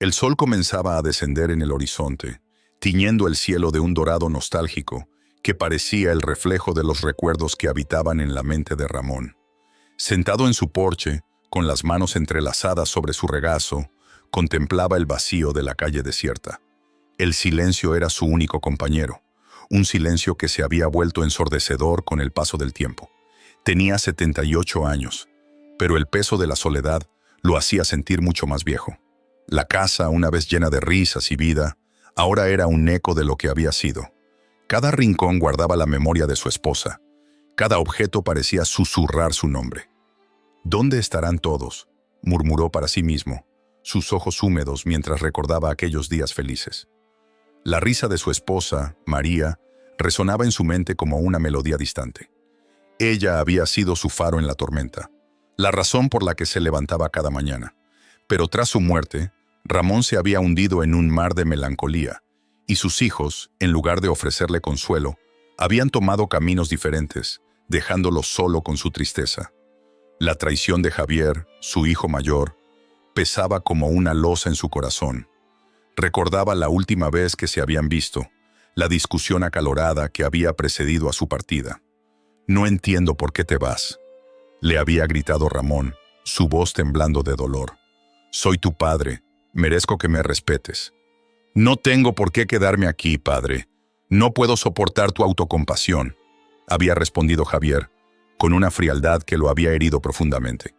El sol comenzaba a descender en el horizonte, tiñendo el cielo de un dorado nostálgico que parecía el reflejo de los recuerdos que habitaban en la mente de Ramón. Sentado en su porche, con las manos entrelazadas sobre su regazo, contemplaba el vacío de la calle desierta. El silencio era su único compañero, un silencio que se había vuelto ensordecedor con el paso del tiempo. Tenía 78 años, pero el peso de la soledad lo hacía sentir mucho más viejo. La casa, una vez llena de risas y vida, ahora era un eco de lo que había sido. Cada rincón guardaba la memoria de su esposa. Cada objeto parecía susurrar su nombre. ¿Dónde estarán todos?, murmuró para sí mismo, sus ojos húmedos mientras recordaba aquellos días felices. La risa de su esposa, María, resonaba en su mente como una melodía distante. Ella había sido su faro en la tormenta, la razón por la que se levantaba cada mañana. Pero tras su muerte, Ramón se había hundido en un mar de melancolía, y sus hijos, en lugar de ofrecerle consuelo, habían tomado caminos diferentes, dejándolo solo con su tristeza. La traición de Javier, su hijo mayor, pesaba como una losa en su corazón. Recordaba la última vez que se habían visto, la discusión acalorada que había precedido a su partida. «No entiendo por qué te vas», le había gritado Ramón, su voz temblando de dolor. «Soy tu padre, merezco que me respetes». «No tengo por qué quedarme aquí, padre. No puedo soportar tu autocompasión», había respondido Javier, con una frialdad que lo había herido profundamente.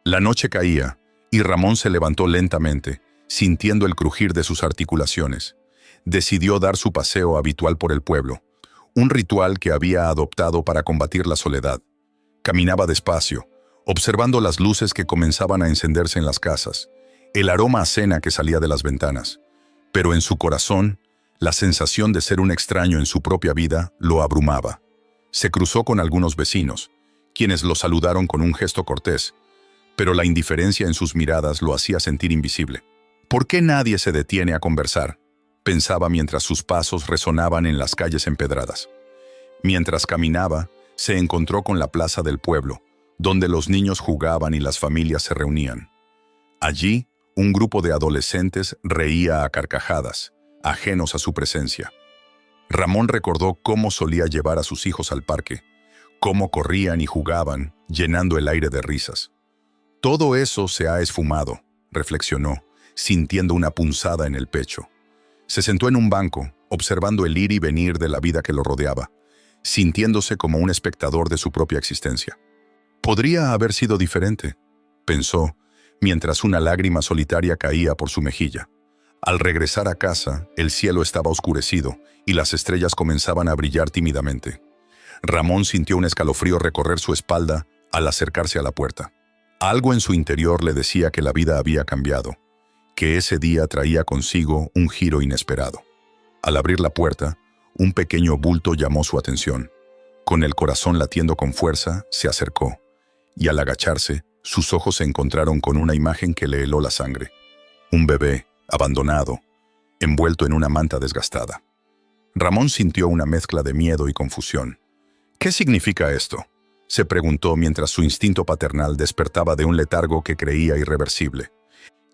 La noche caía, y Ramón se levantó lentamente, sintiendo el crujir de sus articulaciones. Decidió dar su paseo habitual por el pueblo, un ritual que había adoptado para combatir la soledad. Caminaba despacio, observando las luces que comenzaban a encenderse en las casas, el aroma a cena que salía de las ventanas. Pero en su corazón, la sensación de ser un extraño en su propia vida lo abrumaba. Se cruzó con algunos vecinos, quienes lo saludaron con un gesto cortés, pero la indiferencia en sus miradas lo hacía sentir invisible. ¿Por qué nadie se detiene a conversar?, pensaba mientras sus pasos resonaban en las calles empedradas. Mientras caminaba, se encontró con la plaza del pueblo, donde los niños jugaban y las familias se reunían. Allí, un grupo de adolescentes reía a carcajadas, ajenos a su presencia. Ramón recordó cómo solía llevar a sus hijos al parque, cómo corrían y jugaban, llenando el aire de risas. Todo eso se ha esfumado, reflexionó, sintiendo una punzada en el pecho. Se sentó en un banco, observando el ir y venir de la vida que lo rodeaba, sintiéndose como un espectador de su propia existencia. Podría haber sido diferente, pensó, mientras una lágrima solitaria caía por su mejilla. Al regresar a casa, el cielo estaba oscurecido y las estrellas comenzaban a brillar tímidamente. Ramón sintió un escalofrío recorrer su espalda al acercarse a la puerta. Algo en su interior le decía que la vida había cambiado, que ese día traía consigo un giro inesperado. Al abrir la puerta, un pequeño bulto llamó su atención. Con el corazón latiendo con fuerza, se acercó, y al agacharse, sus ojos se encontraron con una imagen que le heló la sangre. Un bebé, abandonado, envuelto en una manta desgastada. Ramón sintió una mezcla de miedo y confusión. ¿Qué significa esto?, se preguntó mientras su instinto paternal despertaba de un letargo que creía irreversible.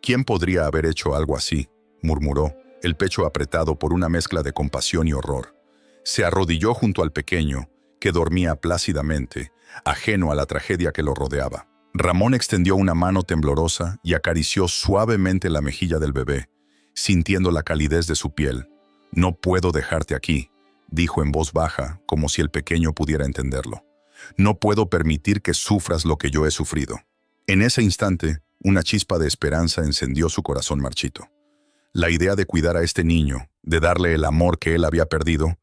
¿Quién podría haber hecho algo así?, murmuró, el pecho apretado por una mezcla de compasión y horror. Se arrodilló junto al pequeño, que dormía plácidamente, ajeno a la tragedia que lo rodeaba. Ramón extendió una mano temblorosa y acarició suavemente la mejilla del bebé, sintiendo la calidez de su piel. «No puedo dejarte aquí», dijo en voz baja, como si el pequeño pudiera entenderlo. «No puedo permitir que sufras lo que yo he sufrido». En ese instante, una chispa de esperanza encendió su corazón marchito. La idea de cuidar a este niño, de darle el amor que él había perdido,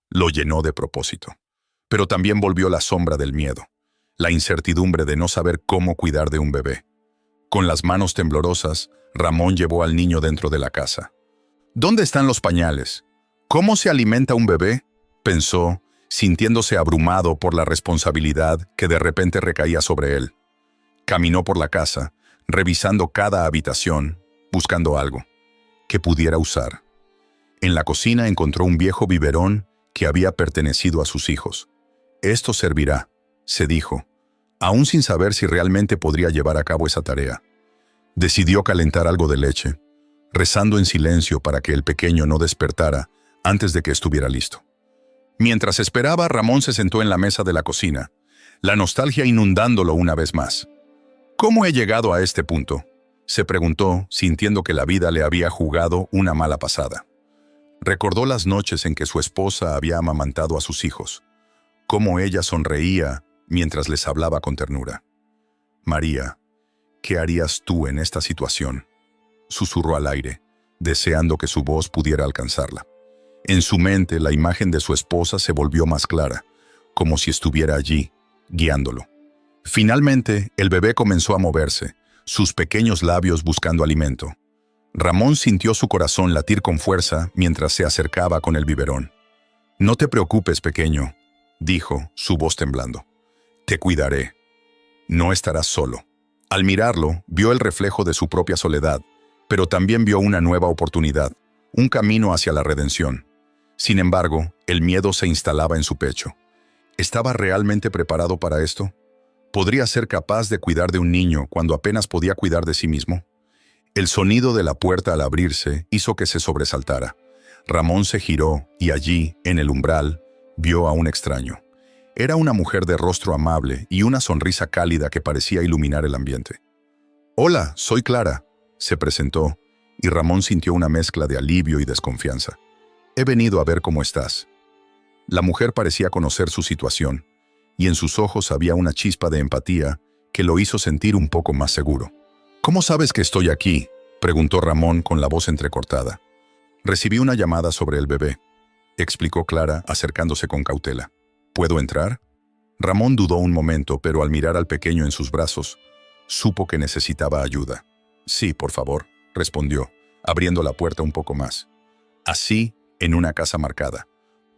lo llenó de propósito. Pero también volvió la sombra del miedo, la incertidumbre de no saber cómo cuidar de un bebé. Con las manos temblorosas, Ramón llevó al niño dentro de la casa. «¿Dónde están los pañales? ¿Cómo se alimenta un bebé?», pensó, sintiéndose abrumado por la responsabilidad que de repente recaía sobre él. Caminó por la casa, revisando cada habitación, buscando algo que pudiera usar. En la cocina encontró un viejo biberón que había pertenecido a sus hijos. «Esto servirá», se dijo, aún sin saber si realmente podría llevar a cabo esa tarea. Decidió calentar algo de leche. rezando en silencio para que el pequeño no despertara antes de que estuviera listo. Mientras esperaba, Ramón se sentó en la mesa de la cocina, la nostalgia inundándolo una vez más. ¿Cómo he llegado a este punto?, se preguntó, sintiendo que la vida le había jugado una mala pasada. Recordó las noches en que su esposa había amamantado a sus hijos, cómo ella sonreía mientras les hablaba con ternura. «María, ¿qué harías tú en esta situación?», susurró al aire, deseando que su voz pudiera alcanzarla. En su mente, la imagen de su esposa se volvió más clara, como si estuviera allí, guiándolo. Finalmente, el bebé comenzó a moverse, sus pequeños labios buscando alimento. Ramón sintió su corazón latir con fuerza mientras se acercaba con el biberón. «No te preocupes, pequeño», dijo, su voz temblando. «Te cuidaré. No estarás solo». Al mirarlo, vio el reflejo de su propia soledad, pero también vio una nueva oportunidad, un camino hacia la redención. Sin embargo, el miedo se instalaba en su pecho. ¿Estaba realmente preparado para esto? ¿Podría ser capaz de cuidar de un niño cuando apenas podía cuidar de sí mismo? El sonido de la puerta al abrirse hizo que se sobresaltara. Ramón se giró y allí, en el umbral, vio a un extraño. Era una mujer de rostro amable y una sonrisa cálida que parecía iluminar el ambiente. «Hola, soy Clara», se presentó, y Ramón sintió una mezcla de alivio y desconfianza. «He venido a ver cómo estás». La mujer parecía conocer su situación, y en sus ojos había una chispa de empatía que lo hizo sentir un poco más seguro. «¿Cómo sabes que estoy aquí?», preguntó Ramón con la voz entrecortada. «Recibí una llamada sobre el bebé», explicó Clara, acercándose con cautela. «¿Puedo entrar?». Ramón dudó un momento, pero al mirar al pequeño en sus brazos, supo que necesitaba ayuda. «Sí, por favor», respondió, abriendo la puerta un poco más. Así, en una casa marcada.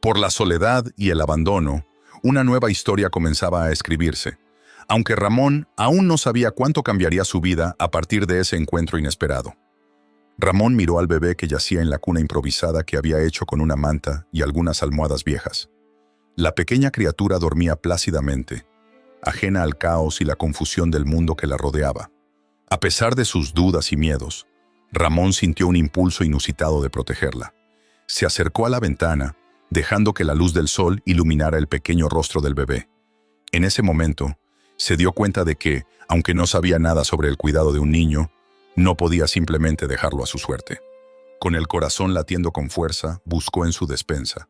Por la soledad y el abandono, una nueva historia comenzaba a escribirse, aunque Ramón aún no sabía cuánto cambiaría su vida a partir de ese encuentro inesperado. Ramón miró al bebé que yacía en la cuna improvisada que había hecho con una manta y algunas almohadas viejas. La pequeña criatura dormía plácidamente, ajena al caos y la confusión del mundo que la rodeaba. A pesar de sus dudas y miedos, Ramón sintió un impulso inusitado de protegerla. Se acercó a la ventana, dejando que la luz del sol iluminara el pequeño rostro del bebé. En ese momento, se dio cuenta de que, aunque no sabía nada sobre el cuidado de un niño, no podía simplemente dejarlo a su suerte. Con el corazón latiendo con fuerza, buscó en su despensa.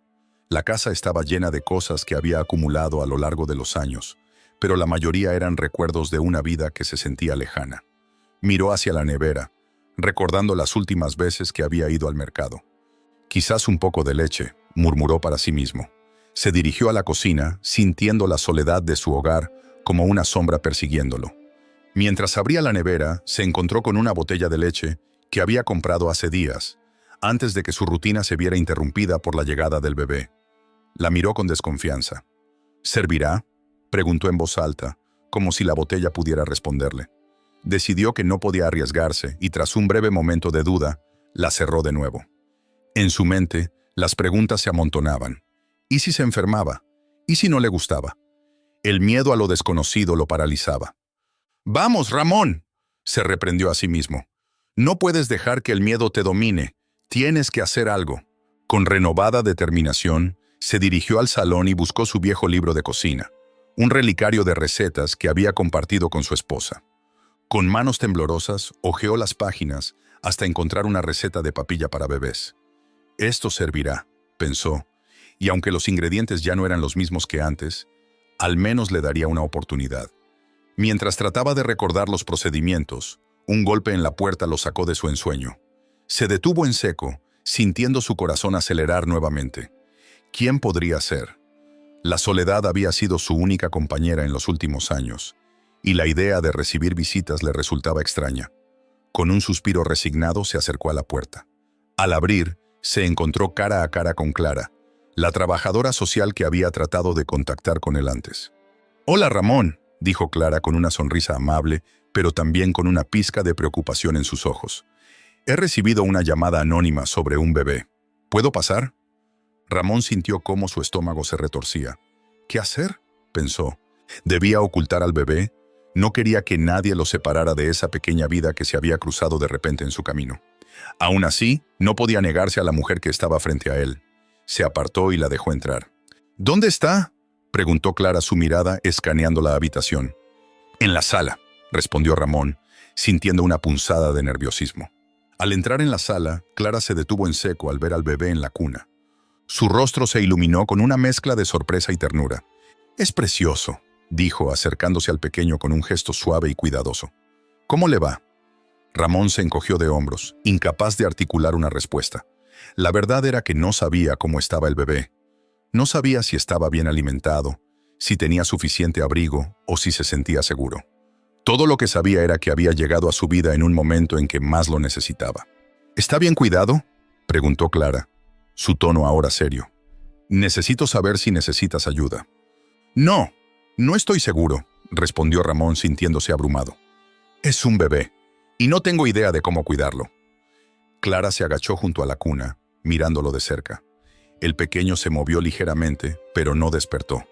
La casa estaba llena de cosas que había acumulado a lo largo de los años, pero la mayoría eran recuerdos de una vida que se sentía lejana. Miró hacia la nevera, recordando las últimas veces que había ido al mercado. «Quizás un poco de leche», murmuró para sí mismo. Se dirigió a la cocina, sintiendo la soledad de su hogar como una sombra persiguiéndolo. Mientras abría la nevera, se encontró con una botella de leche que había comprado hace días, antes de que su rutina se viera interrumpida por la llegada del bebé. La miró con desconfianza. «¿Servirá?», preguntó en voz alta, como si la botella pudiera responderle. Decidió que no podía arriesgarse y tras un breve momento de duda, la cerró de nuevo. En su mente, las preguntas se amontonaban. ¿Y si se enfermaba? ¿Y si no le gustaba? El miedo a lo desconocido lo paralizaba. «¡Vamos, Ramón!», se reprendió a sí mismo. «No puedes dejar que el miedo te domine. Tienes que hacer algo». Con renovada determinación, se dirigió al salón y buscó su viejo libro de cocina, un relicario de recetas que había compartido con su esposa. Con manos temblorosas, hojeó las páginas hasta encontrar una receta de papilla para bebés. «Esto servirá», pensó, y aunque los ingredientes ya no eran los mismos que antes, al menos le daría una oportunidad. Mientras trataba de recordar los procedimientos, un golpe en la puerta lo sacó de su ensueño. Se detuvo en seco, sintiendo su corazón acelerar nuevamente. ¿Quién podría ser? La soledad había sido su única compañera en los últimos años, y la idea de recibir visitas le resultaba extraña. Con un suspiro resignado se acercó a la puerta. Al abrir, se encontró cara a cara con Clara, la trabajadora social que había tratado de contactar con él antes. «Hola, Ramón», dijo Clara con una sonrisa amable, pero también con una pizca de preocupación en sus ojos. «He recibido una llamada anónima sobre un bebé. ¿Puedo pasar?». Ramón sintió cómo su estómago se retorcía. «¿Qué hacer?», pensó. ¿Debía ocultar al bebé? No quería que nadie lo separara de esa pequeña vida que se había cruzado de repente en su camino. Aún así, no podía negarse a la mujer que estaba frente a él. Se apartó y la dejó entrar. ¿Dónde está?, preguntó Clara, su mirada escaneando la habitación. En la sala, respondió Ramón, sintiendo una punzada de nerviosismo. Al entrar en la sala, Clara se detuvo en seco al ver al bebé en la cuna. Su rostro se iluminó con una mezcla de sorpresa y ternura. «Es precioso», dijo, acercándose al pequeño con un gesto suave y cuidadoso. «¿Cómo le va?». Ramón se encogió de hombros, incapaz de articular una respuesta. La verdad era que no sabía cómo estaba el bebé. No sabía si estaba bien alimentado, si tenía suficiente abrigo o si se sentía seguro. Todo lo que sabía era que había llegado a su vida en un momento en que más lo necesitaba. «¿Está bien cuidado?», preguntó Clara, su tono ahora serio. «Necesito saber si necesitas ayuda». «No, no estoy seguro», respondió Ramón sintiéndose abrumado. «Es un bebé, y no tengo idea de cómo cuidarlo». Clara se agachó junto a la cuna, mirándolo de cerca. El pequeño se movió ligeramente, pero no despertó.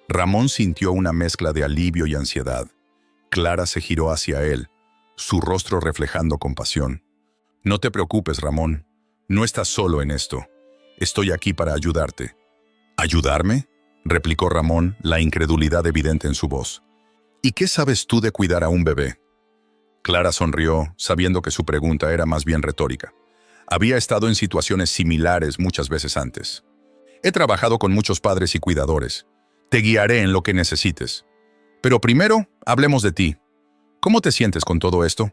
Ramón sintió una mezcla de alivio y ansiedad. Clara se giró hacia él, su rostro reflejando compasión. «No te preocupes, Ramón. No estás solo en esto. Estoy aquí para ayudarte». «¿Ayudarme?», replicó Ramón, la incredulidad evidente en su voz. «¿Y qué sabes tú de cuidar a un bebé?». Clara sonrió, sabiendo que su pregunta era más bien retórica. Había estado en situaciones similares muchas veces antes. «He trabajado con muchos padres y cuidadores. Te guiaré en lo que necesites. Pero primero, hablemos de ti. ¿Cómo te sientes con todo esto?».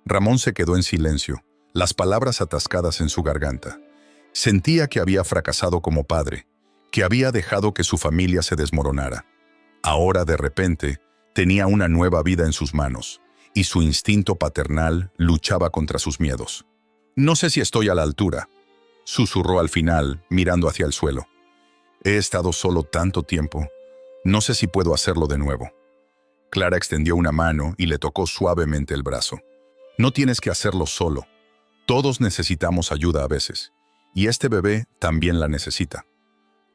Ramón se quedó en silencio, las palabras atascadas en su garganta. Sentía que había fracasado como padre, que había dejado que su familia se desmoronara. Ahora, de repente, tenía una nueva vida en sus manos, y su instinto paternal luchaba contra sus miedos. «No sé si estoy a la altura», susurró al final, mirando hacia el suelo. «He estado solo tanto tiempo. No sé si puedo hacerlo de nuevo». Clara extendió una mano y le tocó suavemente el brazo. «No tienes que hacerlo solo. Todos necesitamos ayuda a veces, y este bebé también la necesita».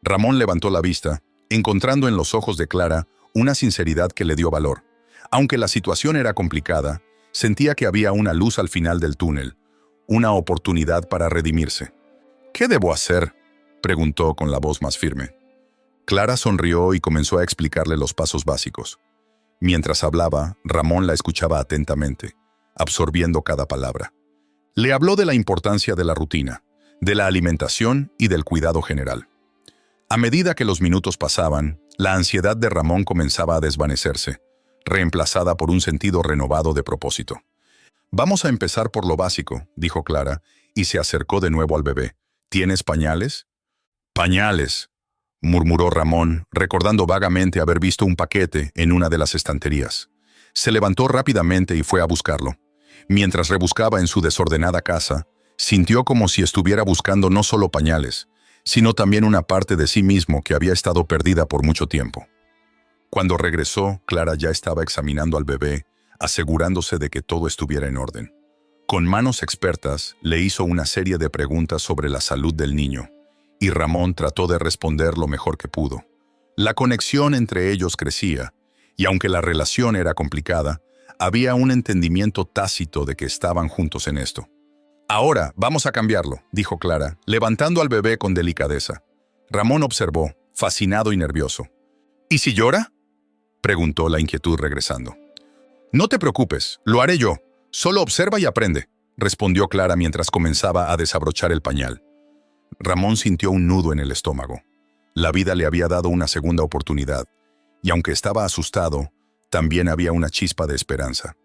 Ramón levantó la vista, encontrando en los ojos de Clara una sinceridad que le dio valor. Aunque la situación era complicada, sentía que había una luz al final del túnel, una oportunidad para redimirse. «¿Qué debo hacer?», preguntó con la voz más firme. Clara sonrió y comenzó a explicarle los pasos básicos. Mientras hablaba, Ramón la escuchaba atentamente, absorbiendo cada palabra. Le habló de la importancia de la rutina, de la alimentación y del cuidado general. A medida que los minutos pasaban, la ansiedad de Ramón comenzaba a desvanecerse, reemplazada por un sentido renovado de propósito. «Vamos a empezar por lo básico», dijo Clara, y se acercó de nuevo al bebé. «¿Tienes pañales?». «Pañales», murmuró Ramón, recordando vagamente haber visto un paquete en una de las estanterías. Se levantó rápidamente y fue a buscarlo. Mientras rebuscaba en su desordenada casa, sintió como si estuviera buscando no solo pañales, sino también una parte de sí mismo que había estado perdida por mucho tiempo. Cuando regresó, Clara ya estaba examinando al bebé, asegurándose de que todo estuviera en orden. Con manos expertas, le hizo una serie de preguntas sobre la salud del niño, y Ramón trató de responder lo mejor que pudo. La conexión entre ellos crecía, y aunque la relación era complicada, había un entendimiento tácito de que estaban juntos en esto. «Ahora vamos a cambiarlo», dijo Clara, levantando al bebé con delicadeza. Ramón observó, fascinado y nervioso. «¿Y si llora?», preguntó, la inquietud regresando. «No te preocupes, lo haré yo. Solo observa y aprende», respondió Clara mientras comenzaba a desabrochar el pañal. Ramón sintió un nudo en el estómago. La vida le había dado una segunda oportunidad, y aunque estaba asustado, también había una chispa de esperanza.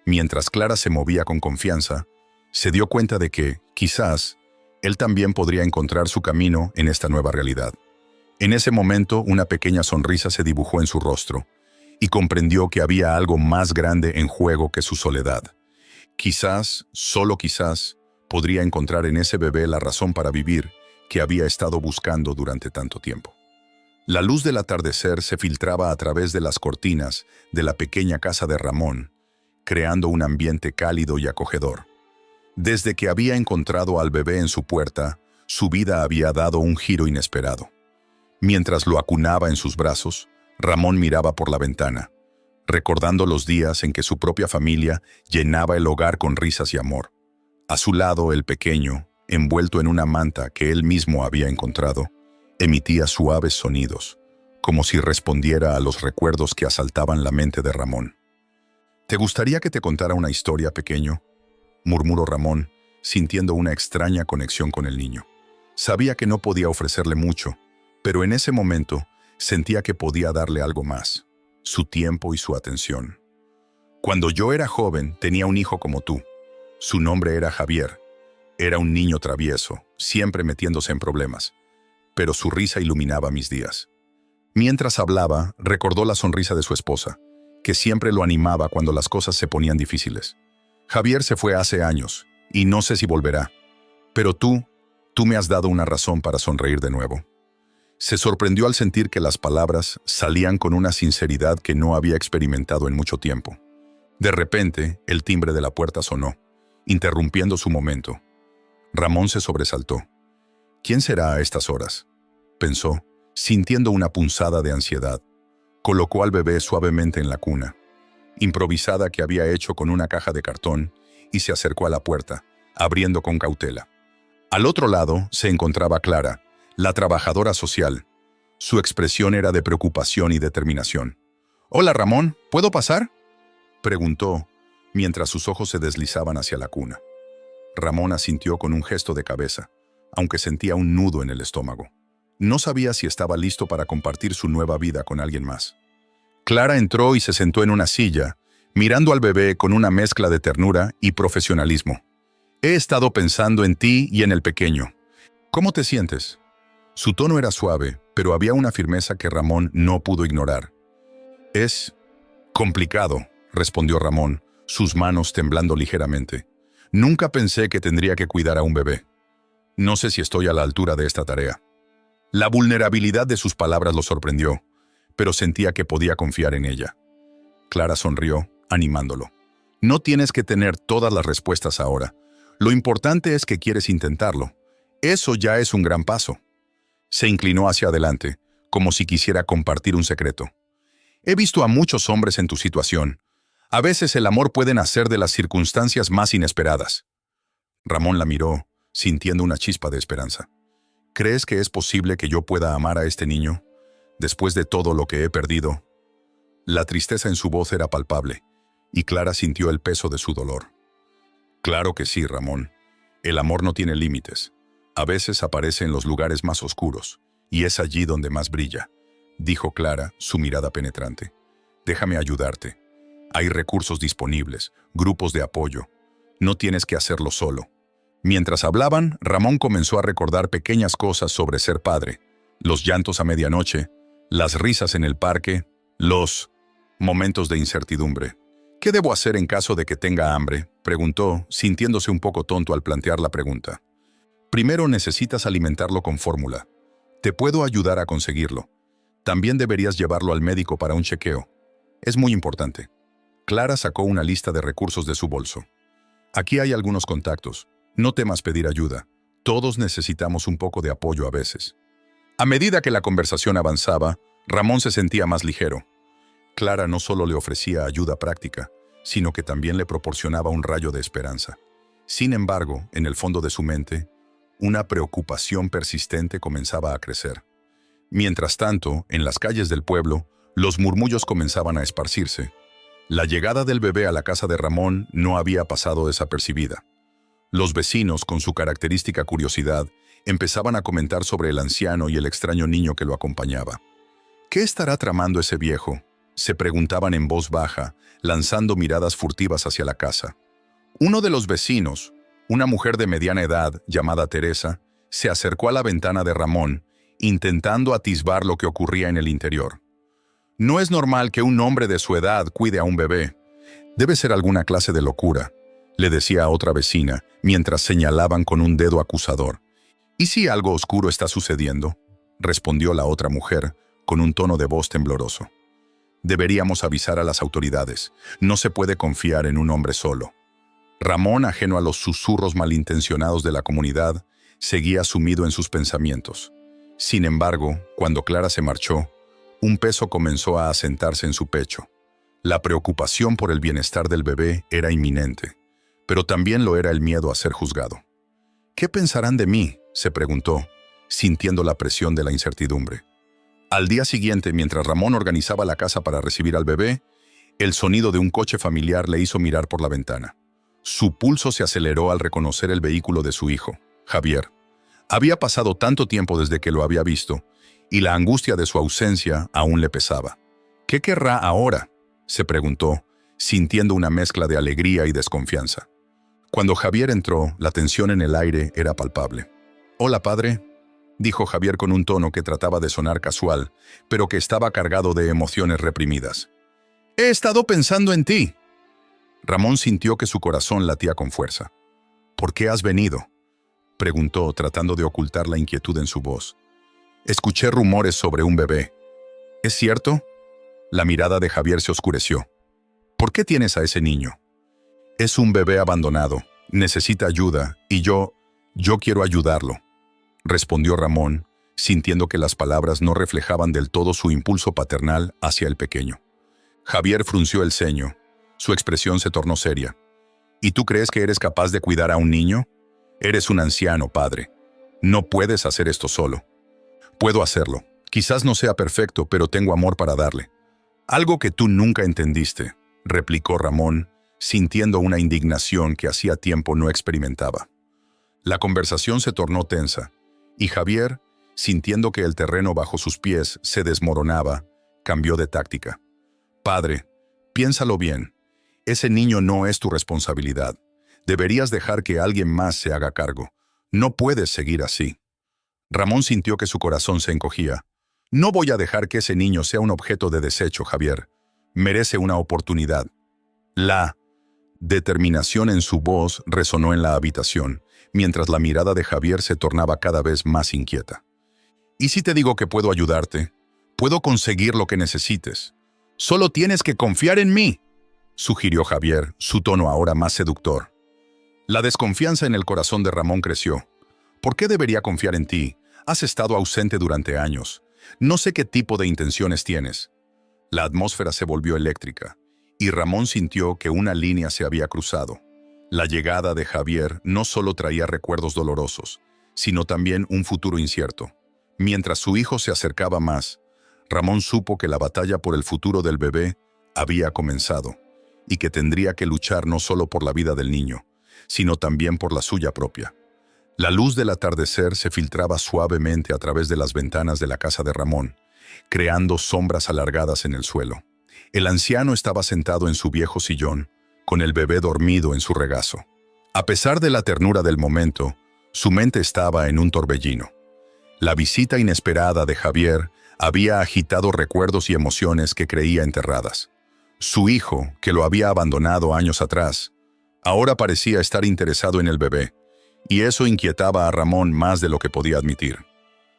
Mientras Clara se movía con confianza, se dio cuenta de que, quizás, él también podría encontrar su camino en esta nueva realidad. En ese momento, una pequeña sonrisa se dibujó en su rostro, y comprendió que había algo más grande en juego que su soledad. Quizás, solo quizás, podría encontrar en ese bebé la razón para vivir que había estado buscando durante tanto tiempo. La luz del atardecer se filtraba a través de las cortinas de la pequeña casa de Ramón, creando un ambiente cálido y acogedor. Desde que había encontrado al bebé en su puerta, su vida había dado un giro inesperado. Mientras lo acunaba en sus brazos, Ramón miraba por la ventana, recordando los días en que su propia familia llenaba el hogar con risas y amor. A su lado, el pequeño, envuelto en una manta que él mismo había encontrado, emitía suaves sonidos, como si respondiera a los recuerdos que asaltaban la mente de Ramón. ¿Te gustaría que te contara una historia, pequeño?, murmuró Ramón, sintiendo una extraña conexión con el niño. Sabía que no podía ofrecerle mucho, pero en ese momento sentía que podía darle algo más, su tiempo y su atención. Cuando yo era joven, tenía un hijo como tú. Su nombre era Javier. Era un niño travieso, siempre metiéndose en problemas, pero su risa iluminaba mis días. Mientras hablaba, recordó la sonrisa de su esposa, que siempre lo animaba cuando las cosas se ponían difíciles. Javier se fue hace años, y no sé si volverá, pero tú me has dado una razón para sonreír de nuevo. Se sorprendió al sentir que las palabras salían con una sinceridad que no había experimentado en mucho tiempo. De repente, el timbre de la puerta sonó, interrumpiendo su momento. Ramón se sobresaltó. ¿Quién será a estas horas?, pensó, sintiendo una punzada de ansiedad. Colocó al bebé suavemente en la cuna, improvisada que había hecho con una caja de cartón, y se acercó a la puerta, abriendo con cautela. Al otro lado se encontraba Clara, la trabajadora social. Su expresión era de preocupación y determinación. «Hola, Ramón, ¿puedo pasar?», preguntó, mientras sus ojos se deslizaban hacia la cuna. Ramón asintió con un gesto de cabeza, aunque sentía un nudo en el estómago. No sabía si estaba listo para compartir su nueva vida con alguien más. Clara entró y se sentó en una silla, mirando al bebé con una mezcla de ternura y profesionalismo. «He estado pensando en ti y en el pequeño. ¿Cómo te sientes?». Su tono era suave, pero había una firmeza que Ramón no pudo ignorar. «Es complicado», respondió Ramón, sus manos temblando ligeramente. «Nunca pensé que tendría que cuidar a un bebé. No sé si estoy a la altura de esta tarea». La vulnerabilidad de sus palabras lo sorprendió, pero sentía que podía confiar en ella. Clara sonrió, animándolo. «No tienes que tener todas las respuestas ahora. Lo importante es que quieres intentarlo. Eso ya es un gran paso». Se inclinó hacia adelante, como si quisiera compartir un secreto. «He visto a muchos hombres en tu situación. A veces el amor puede nacer de las circunstancias más inesperadas». Ramón la miró, sintiendo una chispa de esperanza. «¿Crees que es posible que yo pueda amar a este niño, después de todo lo que he perdido?». La tristeza en su voz era palpable, y Clara sintió el peso de su dolor. «Claro que sí, Ramón. El amor no tiene límites. A veces aparece en los lugares más oscuros, y es allí donde más brilla», dijo Clara, su mirada penetrante. «Déjame ayudarte. Hay recursos disponibles, grupos de apoyo. No tienes que hacerlo solo». Mientras hablaban, Ramón comenzó a recordar pequeñas cosas sobre ser padre: los llantos a medianoche, las risas en el parque, los momentos de incertidumbre. «¿Qué debo hacer en caso de que tenga hambre?», preguntó, sintiéndose un poco tonto al plantear la pregunta. «Primero necesitas alimentarlo con fórmula. Te puedo ayudar a conseguirlo. También deberías llevarlo al médico para un chequeo. Es muy importante». Clara sacó una lista de recursos de su bolso. «Aquí hay algunos contactos. No temas pedir ayuda. Todos necesitamos un poco de apoyo a veces». A medida que la conversación avanzaba, Ramón se sentía más ligero. Clara no solo le ofrecía ayuda práctica, sino que también le proporcionaba un rayo de esperanza. Sin embargo, en el fondo de su mente, una preocupación persistente comenzaba a crecer. Mientras tanto, en las calles del pueblo, los murmullos comenzaban a esparcirse. La llegada del bebé a la casa de Ramón no había pasado desapercibida. Los vecinos, con su característica curiosidad, empezaban a comentar sobre el anciano y el extraño niño que lo acompañaba. «¿Qué estará tramando ese viejo?», se preguntaban en voz baja, lanzando miradas furtivas hacia la casa. Uno de los vecinos, una mujer de mediana edad llamada Teresa, se acercó a la ventana de Ramón, intentando atisbar lo que ocurría en el interior. «No es normal que un hombre de su edad cuide a un bebé. Debe ser alguna clase de locura», le decía a otra vecina, mientras señalaban con un dedo acusador. «¿Y si algo oscuro está sucediendo?», respondió la otra mujer, con un tono de voz tembloroso. «Deberíamos avisar a las autoridades. No se puede confiar en un hombre solo». Ramón, ajeno a los susurros malintencionados de la comunidad, seguía sumido en sus pensamientos. Sin embargo, cuando Clara se marchó, un peso comenzó a asentarse en su pecho. La preocupación por el bienestar del bebé era inminente, pero también lo era el miedo a ser juzgado. ¿Qué pensarán de mí?, se preguntó, sintiendo la presión de la incertidumbre. Al día siguiente, mientras Ramón organizaba la casa para recibir al bebé, el sonido de un coche familiar le hizo mirar por la ventana. Su pulso se aceleró al reconocer el vehículo de su hijo, Javier. Había pasado tanto tiempo desde que lo había visto, y la angustia de su ausencia aún le pesaba. ¿Qué querrá ahora?, se preguntó, sintiendo una mezcla de alegría y desconfianza. Cuando Javier entró, la tensión en el aire era palpable. «Hola, padre», dijo Javier con un tono que trataba de sonar casual, pero que estaba cargado de emociones reprimidas. «He estado pensando en ti». Ramón sintió que su corazón latía con fuerza. «¿Por qué has venido?», preguntó, tratando de ocultar la inquietud en su voz. «Escuché rumores sobre un bebé. ¿Es cierto?». La mirada de Javier se oscureció. «¿Por qué tienes a ese niño?». «Es un bebé abandonado. Necesita ayuda, y yo quiero ayudarlo», respondió Ramón, sintiendo que las palabras no reflejaban del todo su impulso paternal hacia el pequeño. Javier frunció el ceño. Su expresión se tornó seria. «¿Y tú crees que eres capaz de cuidar a un niño? Eres un anciano, padre. No puedes hacer esto solo». «Puedo hacerlo. Quizás no sea perfecto, pero tengo amor para darle». «Algo que tú nunca entendiste», replicó Ramón, sintiendo una indignación que hacía tiempo no experimentaba. La conversación se tornó tensa, y Javier, sintiendo que el terreno bajo sus pies se desmoronaba, cambió de táctica. «Padre, piénsalo bien. Ese niño no es tu responsabilidad. Deberías dejar que alguien más se haga cargo. No puedes seguir así». Ramón sintió que su corazón se encogía. «No voy a dejar que ese niño sea un objeto de desecho, Javier. Merece una oportunidad». La determinación en su voz resonó en la habitación, mientras la mirada de Javier se tornaba cada vez más inquieta. «¿Y si te digo que puedo ayudarte? Puedo conseguir lo que necesites. Solo tienes que confiar en mí», sugirió Javier, su tono ahora más seductor. La desconfianza en el corazón de Ramón creció. «¿Por qué debería confiar en ti? Has estado ausente durante años. No sé qué tipo de intenciones tienes». La atmósfera se volvió eléctrica, y Ramón sintió que una línea se había cruzado. La llegada de Javier no solo traía recuerdos dolorosos, sino también un futuro incierto. Mientras su hijo se acercaba más, Ramón supo que la batalla por el futuro del bebé había comenzado, y que tendría que luchar no solo por la vida del niño, sino también por la suya propia. La luz del atardecer se filtraba suavemente a través de las ventanas de la casa de Ramón, creando sombras alargadas en el suelo. El anciano estaba sentado en su viejo sillón, con el bebé dormido en su regazo. A pesar de la ternura del momento, su mente estaba en un torbellino. La visita inesperada de Javier había agitado recuerdos y emociones que creía enterradas. Su hijo, que lo había abandonado años atrás, ahora parecía estar interesado en el bebé, y eso inquietaba a Ramón más de lo que podía admitir.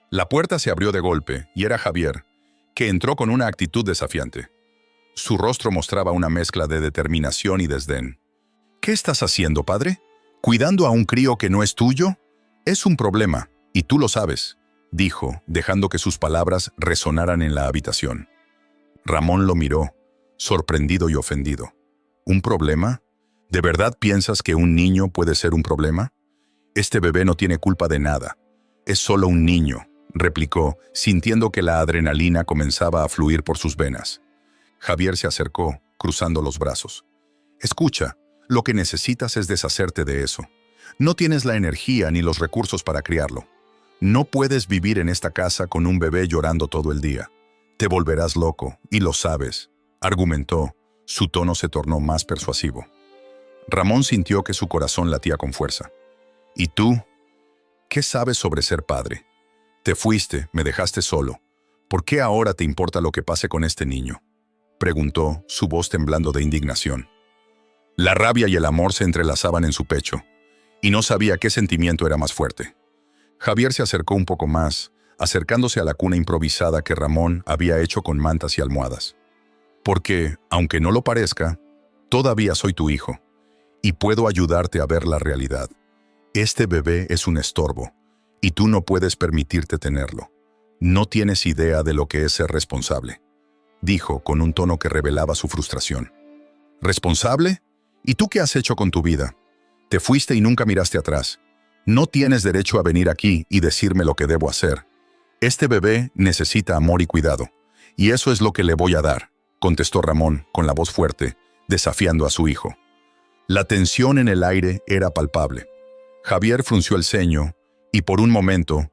La puerta se abrió de golpe, y era Javier, que entró con una actitud desafiante. Su rostro mostraba una mezcla de determinación y desdén. «¿Qué estás haciendo, padre? ¿Cuidando a un crío que no es tuyo? Es un problema, y tú lo sabes», dijo, dejando que sus palabras resonaran en la habitación. Ramón lo miró, sorprendido y ofendido. «¿Un problema? ¿De verdad piensas que un niño puede ser un problema? Este bebé no tiene culpa de nada. Es solo un niño», replicó, sintiendo que la adrenalina comenzaba a fluir por sus venas. Javier se acercó, cruzando los brazos. «Escucha, lo que necesitas es deshacerte de eso. No tienes la energía ni los recursos para criarlo. No puedes vivir en esta casa con un bebé llorando todo el día. Te volverás loco, y lo sabes», argumentó. Su tono se tornó más persuasivo. Ramón sintió que su corazón latía con fuerza. «¿Y tú? ¿Qué sabes sobre ser padre? Te fuiste, me dejaste solo. ¿Por qué ahora te importa lo que pase con este niño?», preguntó, su voz temblando de indignación. La rabia y el amor se entrelazaban en su pecho, y no sabía qué sentimiento era más fuerte. Javier se acercó un poco más, acercándose a la cuna improvisada que Ramón había hecho con mantas y almohadas. «Porque, aunque no lo parezca, todavía soy tu hijo, y puedo ayudarte a ver la realidad. Este bebé es un estorbo, y tú no puedes permitirte tenerlo. No tienes idea de lo que es ser responsable», dijo con un tono que revelaba su frustración. «¿Responsable? ¿Y tú qué has hecho con tu vida? Te fuiste y nunca miraste atrás. No tienes derecho a venir aquí y decirme lo que debo hacer. Este bebé necesita amor y cuidado, y eso es lo que le voy a dar, contestó Ramón con la voz fuerte, desafiando a su hijo. La tensión en el aire era palpable. Javier frunció el ceño, y por un momento,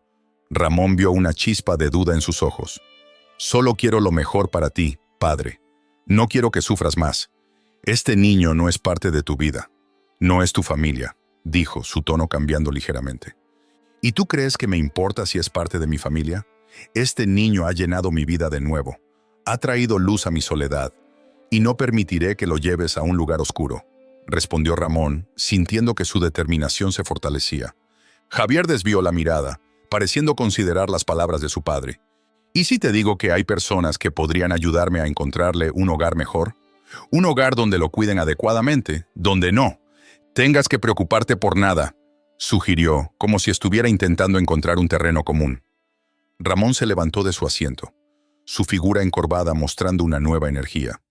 Ramón vio una chispa de duda en sus ojos. Solo quiero lo mejor para ti, padre. No quiero que sufras más. Este niño no es parte de tu vida. No es tu familia, dijo, su tono cambiando ligeramente. ¿Y tú crees que me importa si es parte de mi familia? Este niño ha llenado mi vida de nuevo. Ha traído luz a mi soledad. Y no permitiré que lo lleves a un lugar oscuro, respondió Ramón, sintiendo que su determinación se fortalecía. Javier desvió la mirada, pareciendo considerar las palabras de su padre. ¿Y si te digo que hay personas que podrían ayudarme a encontrarle un hogar mejor? Un hogar donde lo cuiden adecuadamente, donde no tengas que preocuparte por nada, sugirió, como si estuviera intentando encontrar un terreno común. Ramón se levantó de su asiento, su figura encorvada mostrando una nueva energía.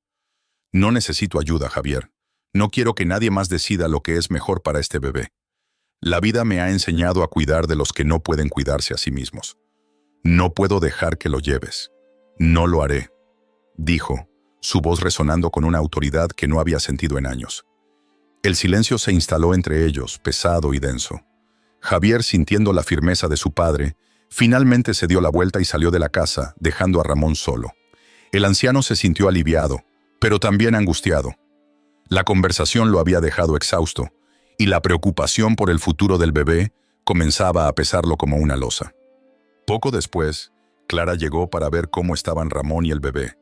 No necesito ayuda, Javier. No quiero que nadie más decida lo que es mejor para este bebé. La vida me ha enseñado a cuidar de los que no pueden cuidarse a sí mismos. No puedo dejar que lo lleves. No lo haré, dijo, su voz resonando con una autoridad que no había sentido en años. El silencio se instaló entre ellos, pesado y denso. Javier, sintiendo la firmeza de su padre, finalmente se dio la vuelta y salió de la casa, dejando a Ramón solo. El anciano se sintió aliviado, pero también angustiado. La conversación lo había dejado exhausto, y la preocupación por el futuro del bebé comenzaba a pesarlo como una losa. Poco después, Clara llegó para ver cómo estaban Ramón y el bebé.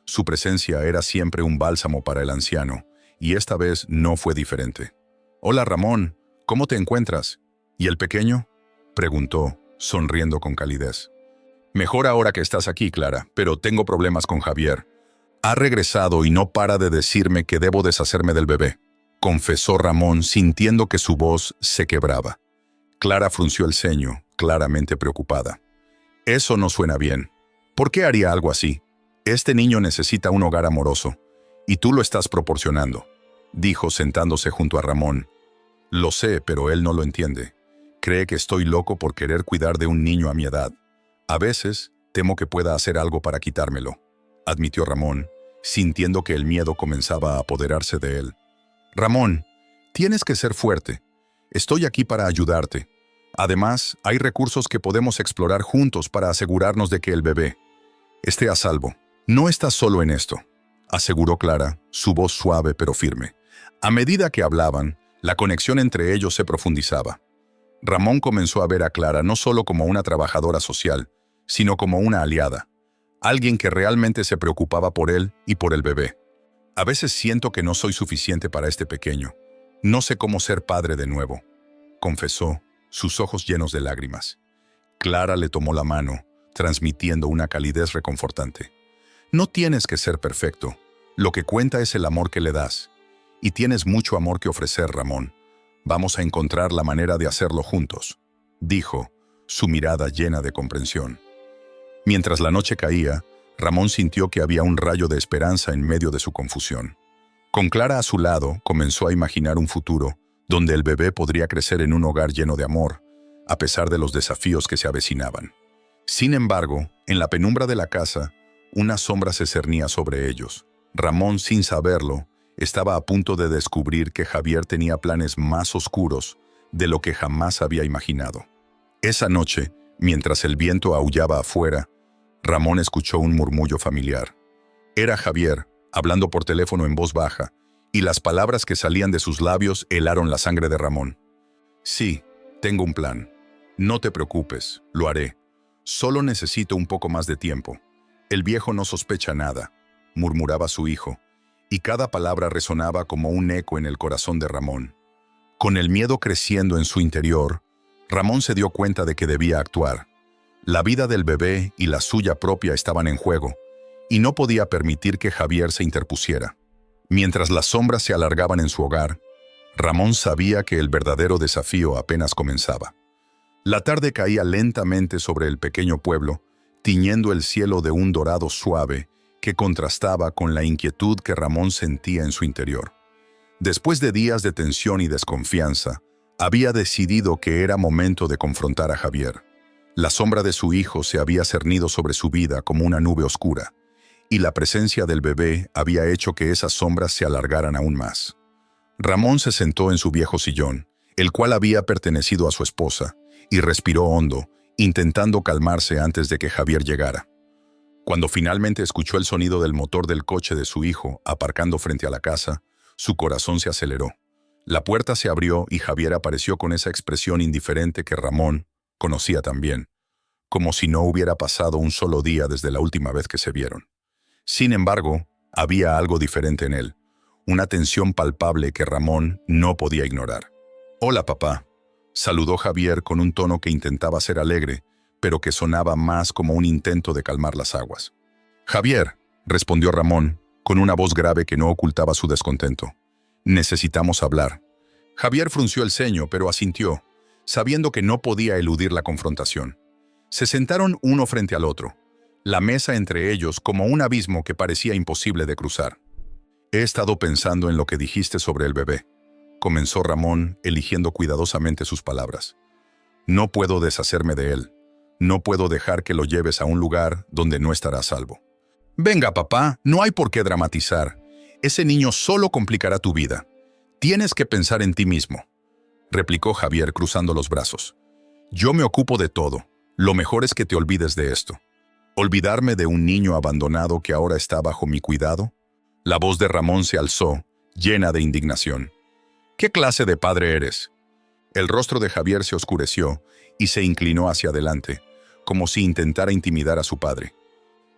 Su presencia era siempre un bálsamo para el anciano, y esta vez no fue diferente. «Hola, Ramón, ¿cómo te encuentras? ¿Y el pequeño?», preguntó, sonriendo con calidez. «Mejor ahora que estás aquí, Clara, pero tengo problemas con Javier. Ha regresado y no para de decirme que debo deshacerme del bebé», confesó Ramón, sintiendo que su voz se quebraba. Clara frunció el ceño, claramente preocupada. «Eso no suena bien. ¿Por qué haría algo así? Este niño necesita un hogar amoroso, y tú lo estás proporcionando», dijo sentándose junto a Ramón. «Lo sé, pero él no lo entiende. Cree que estoy loco por querer cuidar de un niño a mi edad. A veces, temo que pueda hacer algo para quitármelo», admitió Ramón, sintiendo que el miedo comenzaba a apoderarse de él. «Ramón, tienes que ser fuerte. Estoy aquí para ayudarte. Además, hay recursos que podemos explorar juntos para asegurarnos de que el bebé esté a salvo. No estás solo en esto», aseguró Clara, su voz suave pero firme. A medida que hablaban, la conexión entre ellos se profundizaba. Ramón comenzó a ver a Clara no solo como una trabajadora social, sino como una aliada, alguien que realmente se preocupaba por él y por el bebé. «A veces siento que no soy suficiente para este pequeño. No sé cómo ser padre de nuevo», confesó, sus ojos llenos de lágrimas. Clara le tomó la mano, transmitiendo una calidez reconfortante. «No tienes que ser perfecto. Lo que cuenta es el amor que le das. Y tienes mucho amor que ofrecer, Ramón. Vamos a encontrar la manera de hacerlo juntos», dijo, su mirada llena de comprensión. Mientras la noche caía, Ramón sintió que había un rayo de esperanza en medio de su confusión. Con Clara a su lado, comenzó a imaginar un futuro donde el bebé podría crecer en un hogar lleno de amor, a pesar de los desafíos que se avecinaban. Sin embargo, en la penumbra de la casa, una sombra se cernía sobre ellos. Ramón, sin saberlo, estaba a punto de descubrir que Javier tenía planes más oscuros de lo que jamás había imaginado. Esa noche, mientras el viento aullaba afuera, Ramón escuchó un murmullo familiar. Era Javier, hablando por teléfono en voz baja, y las palabras que salían de sus labios helaron la sangre de Ramón. «Sí, tengo un plan. No te preocupes, lo haré. Solo necesito un poco más de tiempo. El viejo no sospecha nada», murmuraba su hijo, y cada palabra resonaba como un eco en el corazón de Ramón. Con el miedo creciendo en su interior, Ramón se dio cuenta de que debía actuar. La vida del bebé y la suya propia estaban en juego, y no podía permitir que Javier se interpusiera. Mientras las sombras se alargaban en su hogar, Ramón sabía que el verdadero desafío apenas comenzaba. La tarde caía lentamente sobre el pequeño pueblo, tiñendo el cielo de un dorado suave que contrastaba con la inquietud que Ramón sentía en su interior. Después de días de tensión y desconfianza, había decidido que era momento de confrontar a Javier. La sombra de su hijo se había cernido sobre su vida como una nube oscura, y la presencia del bebé había hecho que esas sombras se alargaran aún más. Ramón se sentó en su viejo sillón, el cual había pertenecido a su esposa, y respiró hondo, intentando calmarse antes de que Javier llegara. Cuando finalmente escuchó el sonido del motor del coche de su hijo aparcando frente a la casa, su corazón se aceleró. La puerta se abrió y Javier apareció con esa expresión indiferente que Ramón conocía también, como si no hubiera pasado un solo día desde la última vez que se vieron. Sin embargo, había algo diferente en él, una tensión palpable que Ramón no podía ignorar. «Hola, papá», saludó Javier con un tono que intentaba ser alegre, pero que sonaba más como un intento de calmar las aguas. «Javier», respondió Ramón, con una voz grave que no ocultaba su descontento. «Necesitamos hablar». Javier frunció el ceño, pero asintió, sabiendo que no podía eludir la confrontación. Se sentaron uno frente al otro, la mesa entre ellos como un abismo que parecía imposible de cruzar. «He estado pensando en lo que dijiste sobre el bebé», comenzó Ramón, eligiendo cuidadosamente sus palabras. «No puedo deshacerme de él. No puedo dejar que lo lleves a un lugar donde no estará a salvo». «Venga, papá, no hay por qué dramatizar. Ese niño solo complicará tu vida. Tienes que pensar en ti mismo», replicó Javier cruzando los brazos. «Yo me ocupo de todo. Lo mejor es que te olvides de esto». ¿Olvidarme de un niño abandonado que ahora está bajo mi cuidado? La voz de Ramón se alzó, llena de indignación. ¿Qué clase de padre eres? El rostro de Javier se oscureció y se inclinó hacia adelante, como si intentara intimidar a su padre.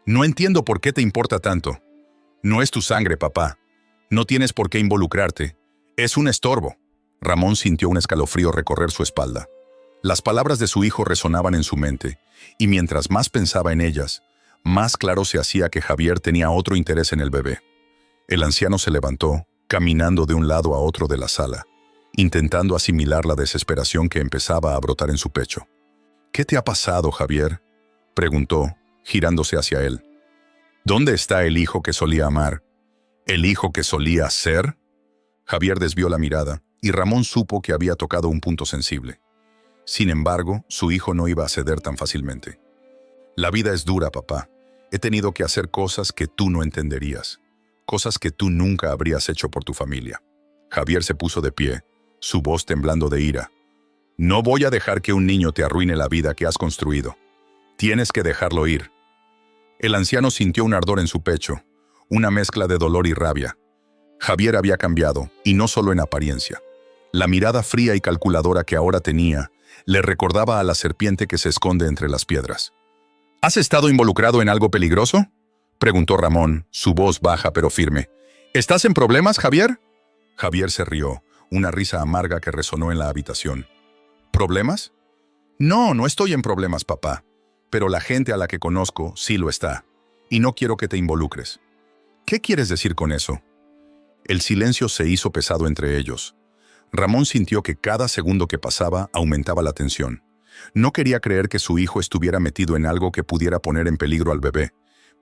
«No entiendo por qué te importa tanto. No es tu sangre, papá. No tienes por qué involucrarte. Es un estorbo». Ramón sintió un escalofrío recorrer su espalda. Las palabras de su hijo resonaban en su mente, y mientras más pensaba en ellas, más claro se hacía que Javier tenía otro interés en el bebé. El anciano se levantó, caminando de un lado a otro de la sala, intentando asimilar la desesperación que empezaba a brotar en su pecho. «¿Qué te ha pasado, Javier?», preguntó, girándose hacia él. «¿Dónde está el hijo que solía amar? ¿El hijo que solía ser?». Javier desvió la mirada, y Ramón supo que había tocado un punto sensible. Sin embargo, su hijo no iba a ceder tan fácilmente. «La vida es dura, papá. He tenido que hacer cosas que tú no entenderías, cosas que tú nunca habrías hecho por tu familia». Javier se puso de pie, su voz temblando de ira. «No voy a dejar que un niño te arruine la vida que has construido. Tienes que dejarlo ir». El anciano sintió un ardor en su pecho, una mezcla de dolor y rabia. Javier había cambiado, y no solo en apariencia. La mirada fría y calculadora que ahora tenía le recordaba a la serpiente que se esconde entre las piedras. «¿Has estado involucrado en algo peligroso?», preguntó Ramón, su voz baja pero firme. «¿Estás en problemas, Javier?». Javier se rió, una risa amarga que resonó en la habitación. «¿Problemas? No, no estoy en problemas, papá. Pero la gente a la que conozco sí lo está, y no quiero que te involucres». «¿Qué quieres decir con eso?». El silencio se hizo pesado entre ellos. Ramón sintió que cada segundo que pasaba aumentaba la tensión. No quería creer que su hijo estuviera metido en algo que pudiera poner en peligro al bebé,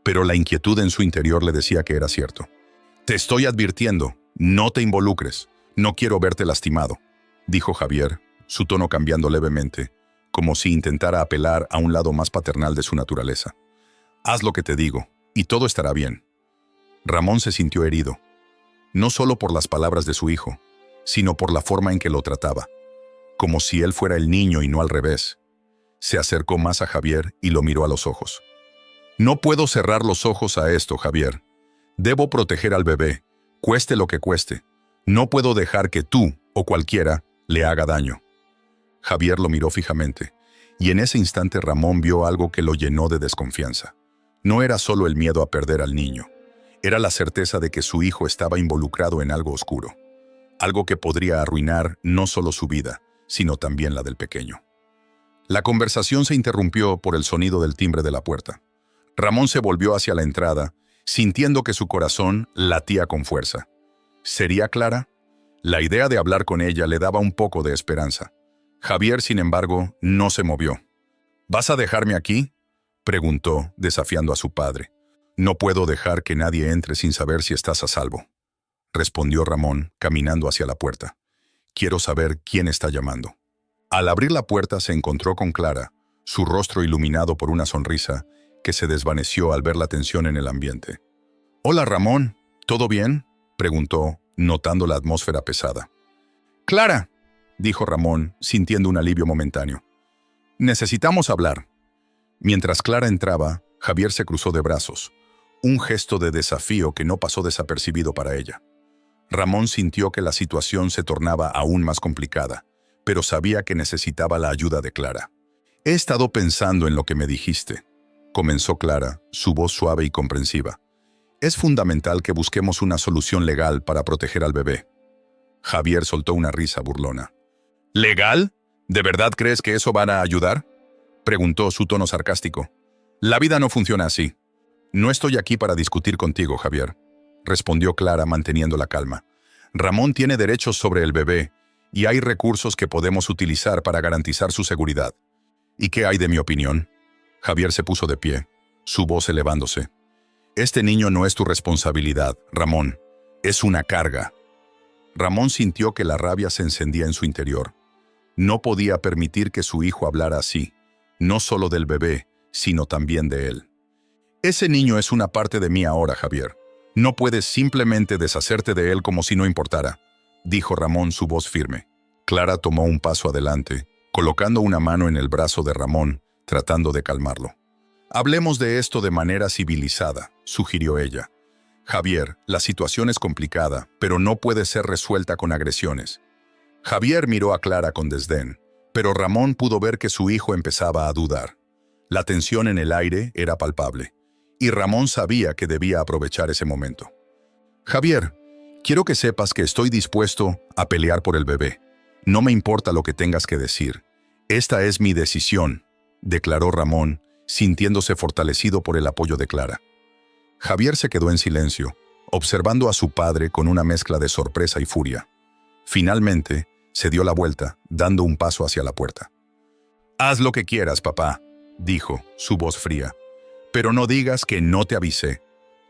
pero la inquietud en su interior le decía que era cierto. «Te estoy advirtiendo, no te involucres. No quiero verte lastimado», dijo Javier, su tono cambiando levemente, como si intentara apelar a un lado más paternal de su naturaleza. «Haz lo que te digo, y todo estará bien». Ramón se sintió herido, no solo por las palabras de su hijo, sino por la forma en que lo trataba, como si él fuera el niño y no al revés. Se acercó más a Javier y lo miró a los ojos. «No puedo cerrar los ojos a esto, Javier. Debo proteger al bebé, cueste lo que cueste. No puedo dejar que tú, o cualquiera, le haga daño». Javier lo miró fijamente, y en ese instante Ramón vio algo que lo llenó de desconfianza. No era solo el miedo a perder al niño, era la certeza de que su hijo estaba involucrado en algo oscuro. Algo que podría arruinar no solo su vida, sino también la del pequeño. La conversación se interrumpió por el sonido del timbre de la puerta. Ramón se volvió hacia la entrada, sintiendo que su corazón latía con fuerza. ¿Sería Clara? La idea de hablar con ella le daba un poco de esperanza. Javier, sin embargo, no se movió. «¿Vas a dejarme aquí?», preguntó, desafiando a su padre. «No puedo dejar que nadie entre sin saber si estás a salvo». respondió Ramón, caminando hacia la puerta. Quiero saber quién está llamando. Al abrir la puerta se encontró con Clara, su rostro iluminado por una sonrisa que se desvaneció al ver la tensión en el ambiente. «Hola, Ramón, ¿todo bien?», preguntó, notando la atmósfera pesada. «Clara», dijo Ramón, sintiendo un alivio momentáneo. «Necesitamos hablar». Mientras Clara entraba, Javier se cruzó de brazos, un gesto de desafío que no pasó desapercibido para ella. Ramón sintió que la situación se tornaba aún más complicada, pero sabía que necesitaba la ayuda de Clara. «He estado pensando en lo que me dijiste», comenzó Clara, su voz suave y comprensiva. «Es fundamental que busquemos una solución legal para proteger al bebé». Javier soltó una risa burlona. «¿Legal? ¿De verdad crees que eso va a ayudar?», preguntó, su tono sarcástico. «La vida no funciona así». «No estoy aquí para discutir contigo, Javier», respondió Clara manteniendo la calma. «Ramón tiene derechos sobre el bebé y hay recursos que podemos utilizar para garantizar su seguridad». «¿Y qué hay de mi opinión?». Javier se puso de pie, su voz elevándose. «Este niño no es tu responsabilidad, Ramón. Es una carga». Ramón sintió que la rabia se encendía en su interior. No podía permitir que su hijo hablara así, no solo del bebé, sino también de él. «Ese niño es una parte de mí ahora, Javier. No puedes simplemente deshacerte de él como si no importara», dijo Ramón, su voz firme. Clara tomó un paso adelante, colocando una mano en el brazo de Ramón, tratando de calmarlo. «Hablemos de esto de manera civilizada», sugirió ella. «Javier, la situación es complicada, pero no puede ser resuelta con agresiones». Javier miró a Clara con desdén, pero Ramón pudo ver que su hijo empezaba a dudar. La tensión en el aire era palpable, y Ramón sabía que debía aprovechar ese momento. «Javier, quiero que sepas que estoy dispuesto a pelear por el bebé. No me importa lo que tengas que decir. Esta es mi decisión», declaró Ramón, sintiéndose fortalecido por el apoyo de Clara. Javier se quedó en silencio, observando a su padre con una mezcla de sorpresa y furia. Finalmente, se dio la vuelta, dando un paso hacia la puerta. «Haz lo que quieras, papá», dijo, su voz fría. «Pero no digas que no te avisé».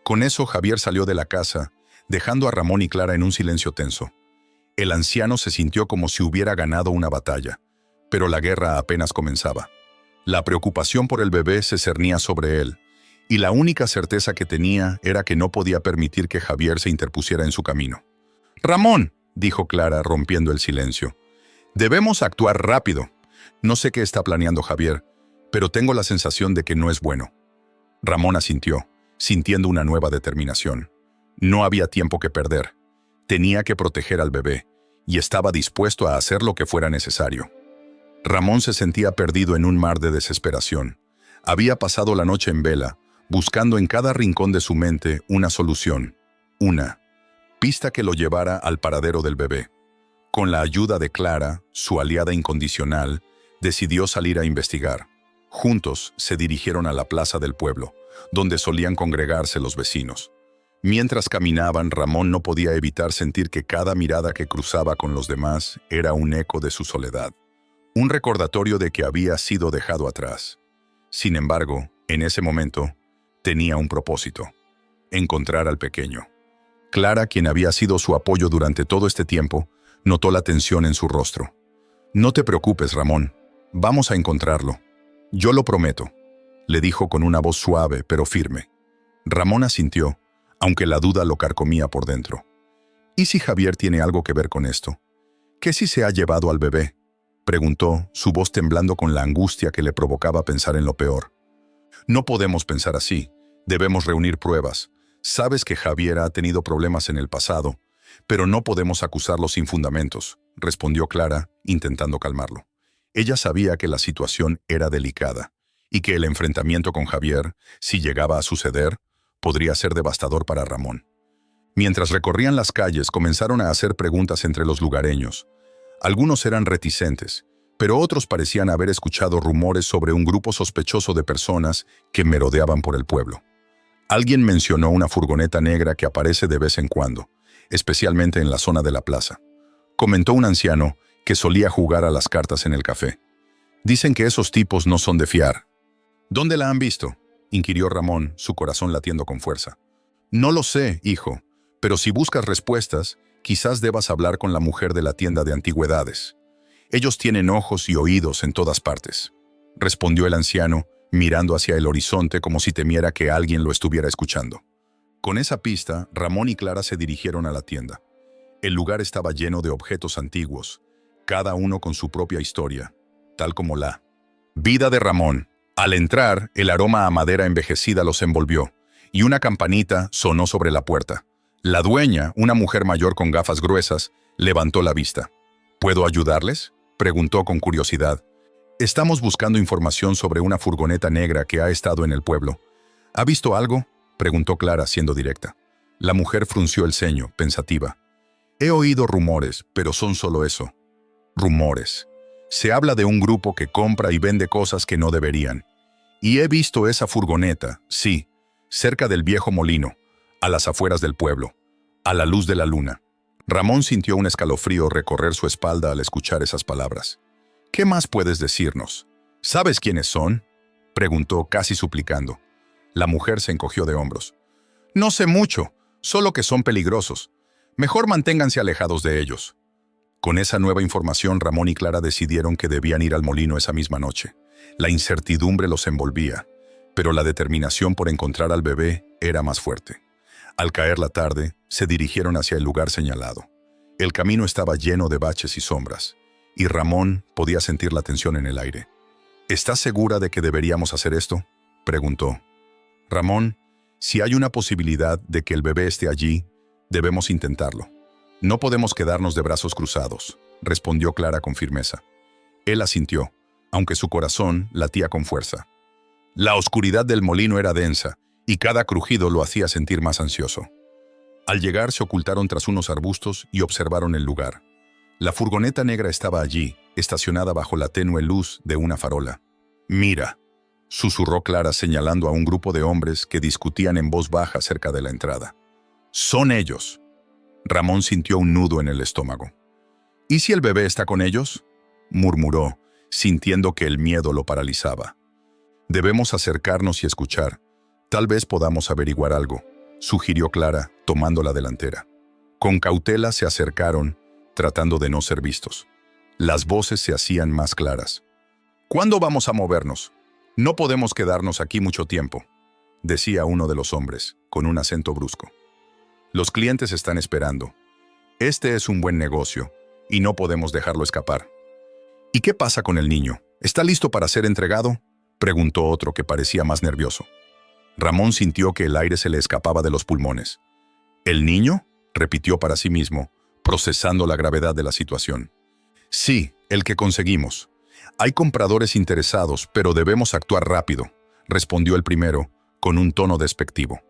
Con eso Javier salió de la casa, dejando a Ramón y Clara en un silencio tenso. El anciano se sintió como si hubiera ganado una batalla, pero la guerra apenas comenzaba. La preocupación por el bebé se cernía sobre él, y la única certeza que tenía era que no podía permitir que Javier se interpusiera en su camino. «Ramón», dijo Clara, rompiendo el silencio, «debemos actuar rápido. No sé qué está planeando Javier, pero tengo la sensación de que no es bueno». Ramón asintió, sintiendo una nueva determinación. No había tiempo que perder. Tenía que proteger al bebé, y estaba dispuesto a hacer lo que fuera necesario. Ramón se sentía perdido en un mar de desesperación. Había pasado la noche en vela, buscando en cada rincón de su mente una solución, una pista que lo llevara al paradero del bebé. Con la ayuda de Clara, su aliada incondicional, decidió salir a investigar. Juntos se dirigieron a la plaza del pueblo, donde solían congregarse los vecinos. Mientras caminaban, Ramón no podía evitar sentir que cada mirada que cruzaba con los demás era un eco de su soledad, un recordatorio de que había sido dejado atrás. Sin embargo, en ese momento, tenía un propósito: encontrar al pequeño. Clara, quien había sido su apoyo durante todo este tiempo, notó la tensión en su rostro. «No te preocupes, Ramón. Vamos a encontrarlo. Yo lo prometo», le dijo con una voz suave pero firme. Ramón asintió, aunque la duda lo carcomía por dentro. ¿Y si Javier tiene algo que ver con esto? ¿Qué si se ha llevado al bebé?, preguntó, su voz temblando con la angustia que le provocaba pensar en lo peor. «No podemos pensar así. Debemos reunir pruebas. Sabes que Javier ha tenido problemas en el pasado, pero no podemos acusarlo sin fundamentos», respondió Clara, intentando calmarlo. Ella sabía que la situación era delicada y que el enfrentamiento con Javier, si llegaba a suceder, podría ser devastador para Ramón. Mientras recorrían las calles, comenzaron a hacer preguntas entre los lugareños. Algunos eran reticentes, pero otros parecían haber escuchado rumores sobre un grupo sospechoso de personas que merodeaban por el pueblo. Alguien mencionó una furgoneta negra que aparece de vez en cuando, especialmente en la zona de la plaza. Comentó un anciano que solía jugar a las cartas en el café. «Dicen que esos tipos no son de fiar». «¿Dónde la han visto?», inquirió Ramón, su corazón latiendo con fuerza. «No lo sé, hijo, Pero si buscas respuestas, quizás debas hablar con la mujer de la tienda de antigüedades. Ellos tienen ojos y oídos en todas partes, respondió el anciano, mirando hacia el horizonte como si temiera que alguien lo estuviera escuchando. Con esa pista, Ramón y Clara se dirigieron a la tienda. El lugar estaba lleno de objetos antiguos, cada uno con su propia historia, tal como la vida de Ramón. Al entrar, el aroma a madera envejecida los envolvió, y una campanita sonó sobre la puerta. La dueña, una mujer mayor con gafas gruesas, levantó la vista. ¿Puedo ayudarles?, preguntó con curiosidad. Estamos buscando información sobre una furgoneta negra que ha estado en el pueblo. ¿Ha visto algo?, preguntó Clara, siendo directa. La mujer frunció el ceño, pensativa. He oído rumores, pero son solo eso. Rumores. Se habla de un grupo que compra y vende cosas que no deberían. Y he visto esa furgoneta, sí, cerca del viejo molino, a las afueras del pueblo, a la luz de la luna. Ramón sintió un escalofrío recorrer su espalda al escuchar esas palabras. ¿Qué más puedes decirnos? ¿Sabes quiénes son?, preguntó casi suplicando. La mujer se encogió de hombros. No sé mucho, solo que son peligrosos. Mejor manténganse alejados de ellos. Con esa nueva información, Ramón y Clara decidieron que debían ir al molino esa misma noche. La incertidumbre los envolvía, pero la determinación por encontrar al bebé era más fuerte. Al caer la tarde, se dirigieron hacia el lugar señalado. El camino estaba lleno de baches y sombras, y Ramón podía sentir la tensión en el aire. ¿Estás segura de que deberíamos hacer esto?, preguntó. Ramón, si hay una posibilidad de que el bebé esté allí, debemos intentarlo. No podemos quedarnos de brazos cruzados, respondió Clara con firmeza. Él asintió, aunque su corazón latía con fuerza. La oscuridad del molino era densa, y cada crujido lo hacía sentir más ansioso. Al llegar se ocultaron tras unos arbustos y observaron el lugar. La furgoneta negra estaba allí, estacionada bajo la tenue luz de una farola. «Mira», susurró Clara señalando a un grupo de hombres que discutían en voz baja cerca de la entrada. «Son ellos». Ramón sintió un nudo en el estómago. «¿Y si el bebé está con ellos?», murmuró, sintiendo que el miedo lo paralizaba. «Debemos acercarnos y escuchar. Tal vez podamos averiguar algo», sugirió Clara, tomando la delantera. Con cautela se acercaron, tratando de no ser vistos. Las voces se hacían más claras. «¿Cuándo vamos a movernos? No podemos quedarnos aquí mucho tiempo», decía uno de los hombres, con un acento brusco. «Los clientes están esperando. Este es un buen negocio, y no podemos dejarlo escapar». «¿Y qué pasa con el niño? ¿Está listo para ser entregado?», preguntó otro que parecía más nervioso. Ramón sintió que el aire se le escapaba de los pulmones. «¿El niño?», repitió para sí mismo, procesando la gravedad de la situación. «Sí, el que conseguimos. Hay compradores interesados, pero debemos actuar rápido», respondió el primero, con un tono despectivo.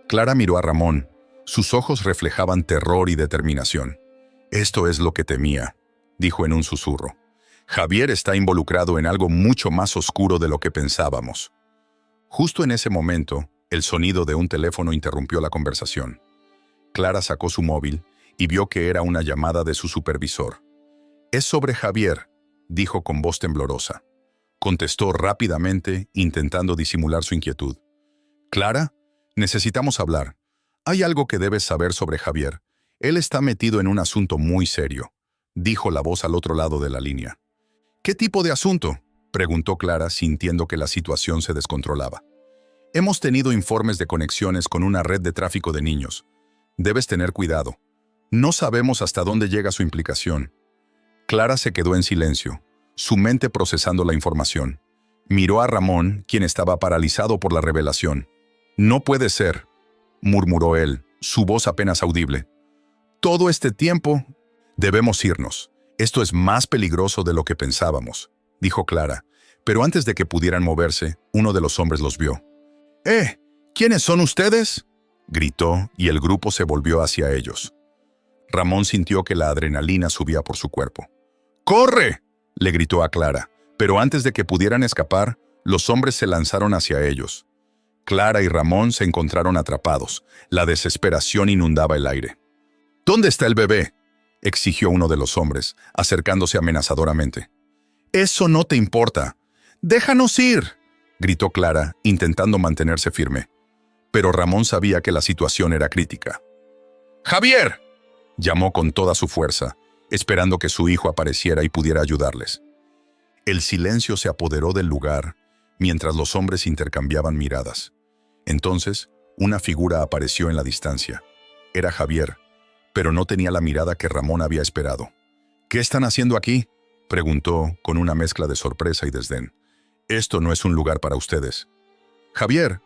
Clara miró a Ramón. Sus ojos reflejaban terror y determinación. «Esto es lo que temía», dijo en un susurro. «Javier está involucrado en algo mucho más oscuro de lo que pensábamos». Justo en ese momento, el sonido de un teléfono interrumpió la conversación. Clara sacó su móvil y vio que era una llamada de su supervisor. «Es sobre Javier», dijo con voz temblorosa. Contestó rápidamente, intentando disimular su inquietud. «Clara, necesitamos hablar. Hay algo que debes saber sobre Javier. Él está metido en un asunto muy serio», dijo la voz al otro lado de la línea. «¿Qué tipo de asunto?», preguntó Clara, sintiendo que la situación se descontrolaba. «Hemos tenido informes de conexiones con una red de tráfico de niños. Debes tener cuidado. No sabemos hasta dónde llega su implicación». Clara se quedó en silencio, su mente procesando la información. Miró a Ramón, quien estaba paralizado por la revelación. «No puede ser», murmuró él, su voz apenas audible. «Todo este tiempo...» «Debemos irnos. Esto es más peligroso de lo que pensábamos», dijo Clara, pero antes de que pudieran moverse, uno de los hombres los vio. ¿Quiénes son ustedes?», gritó, y el grupo se volvió hacia ellos. Ramón sintió que la adrenalina subía por su cuerpo. «¡Corre!», le gritó a Clara, pero antes de que pudieran escapar, los hombres se lanzaron hacia ellos. Clara y Ramón se encontraron atrapados. La desesperación inundaba el aire. «¿Dónde está el bebé?», exigió uno de los hombres, acercándose amenazadoramente. «Eso no te importa. ¡Déjanos ir!», gritó Clara, intentando mantenerse firme. Pero Ramón sabía que la situación era crítica. ¡Javier!, llamó con toda su fuerza, esperando que su hijo apareciera y pudiera ayudarles. El silencio se apoderó del lugar mientras los hombres intercambiaban miradas. Entonces, una figura apareció en la distancia. Era Javier, pero no tenía la mirada que Ramón había esperado. «¿Qué están haciendo aquí?», preguntó con una mezcla de sorpresa y desdén. «Esto no es un lugar para ustedes». «Javier,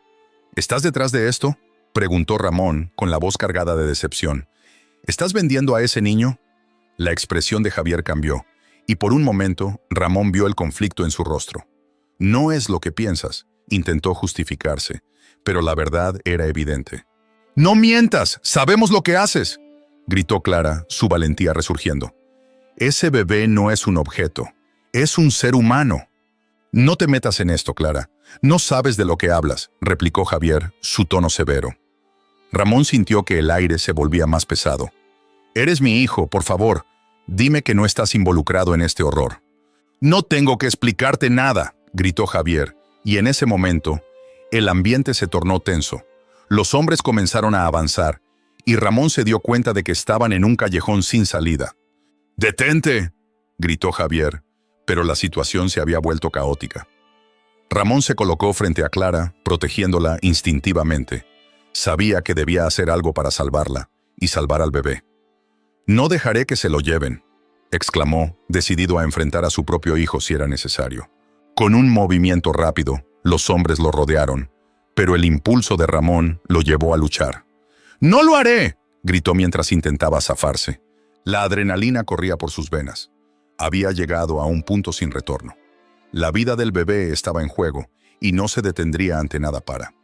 ¿estás detrás de esto?», preguntó Ramón con la voz cargada de decepción. «¿Estás vendiendo a ese niño?». La expresión de Javier cambió, y por un momento Ramón vio el conflicto en su rostro. «No es lo que piensas», intentó justificarse, pero la verdad era evidente. «¡No mientas! ¡Sabemos lo que haces!», gritó Clara, su valentía resurgiendo. «Ese bebé no es un objeto, es un ser humano». «No te metas en esto, Clara. No sabes de lo que hablas», replicó Javier, su tono severo. Ramón sintió que el aire se volvía más pesado. «Eres mi hijo, por favor. Dime que no estás involucrado en este horror». «No tengo que explicarte nada», gritó Javier, y en ese momento, el ambiente se tornó tenso. Los hombres comenzaron a avanzar, y Ramón se dio cuenta de que estaban en un callejón sin salida. «¡Detente!», gritó Javier, pero la situación se había vuelto caótica. Ramón se colocó frente a Clara, protegiéndola instintivamente. Sabía que debía hacer algo para salvarla, y salvar al bebé. «No dejaré que se lo lleven», exclamó, decidido a enfrentar a su propio hijo si era necesario. Con un movimiento rápido, los hombres lo rodearon, pero el impulso de Ramón lo llevó a luchar. «¡No lo haré!», gritó mientras intentaba zafarse. La adrenalina corría por sus venas. Había llegado a un punto sin retorno. La vida del bebé estaba en juego, y no se detendría ante nada para.